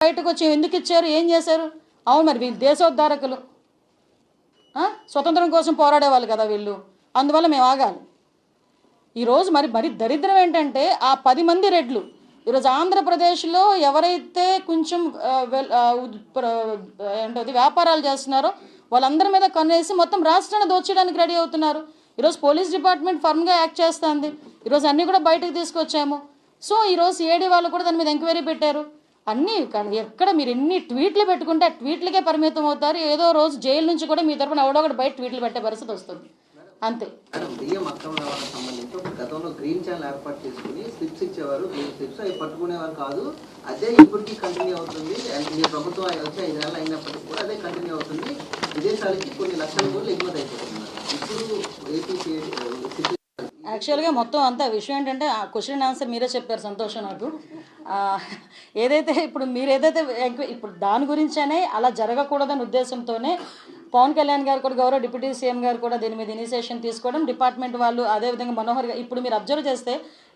బయటకు వచ్చి ఎందుకు ఇచ్చారు, ఏం చేశారు? అవును, మరి వీళ్ళు దేశోద్ధారకులు, స్వతంత్రం కోసం పోరాడేవాళ్ళు కదా వీళ్ళు, అందువల్ల మేము ఆగాలి. ఈరోజు మరి దరిద్రం ఏంటంటే ఆ 10 మంది రెడ్లు ఈరోజు ఆంధ్రప్రదేశ్లో ఎవరైతే కొంచెం ఏంటది వ్యాపారాలు చేస్తున్నారో వాళ్ళందరి మీద కన్నేసి మొత్తం రాష్ట్రాన్ని దోచేయడానికి రెడీ అవుతున్నారు. ఈరోజు పోలీస్ డిపార్ట్మెంట్ ఫర్మ్గా యాక్ట్ చేస్తుంది. ఈరోజు అన్నీ కూడా బయటకు తీసుకొచ్చాము. సో ఈరోజు ఏడీ వాళ్ళు కూడా దాని మీద ఎంక్వైరీ పెట్టారు. అన్నీ ఎక్కడ మీరు ఎన్ని ట్వీట్లు పెట్టుకుంటే ఆ ట్వీట్లకే పరిమితం అవుతారు. ఏదో రోజు జైలు నుంచి కూడా మీ తరపున ఎవడో ఒకటి బయట ట్వీట్లు పెట్టే పరిస్థితి వస్తుంది, అంతే. బియ్యం అక్రమ రవాణాకు సంబంధించి ఒక గతంలో గ్రీన్ ఛానల్ ఏర్పాటు చేసుకుని స్లిప్స్ ఇచ్చేవారు. గ్రీన్ స్లిప్స్ అవి పట్టుకునేవారు కాదు. అదే ఇప్పటికీ కంటిన్యూ అవుతుంది. మీ ప్రభుత్వం వచ్చి 5 నెలలు అయినప్పటికీ కూడా అదే కంటిన్యూ అవుతుంది. విదేశాలకి కొన్ని లక్షల కోట్లు ఎగుమతి అయిపోతున్నారు. ఇప్పుడు ఏపీ యాక్చువల్గా మొత్తం అంతా విషయం ఏంటంటే ఆ క్వశ్చన్ ఆన్సర్ మీరే చెప్పారు, సంతోషం నాకు. ఏదైతే ఇప్పుడు దాని గురించనే అలా జరగకూడదని ఉద్దేశంతోనే పవన్ కళ్యాణ్ గారు కూడా, గౌరవ డిప్యూటీ సీఎం గారు కూడా దీని మీద ఇనిషియేషన్ తీసుకోవడం, డిపార్ట్మెంట్ వాళ్ళు అదేవిధంగా మనోహర్ గారు. ఇప్పుడు మీరు అబ్జర్వ్ చేస్తే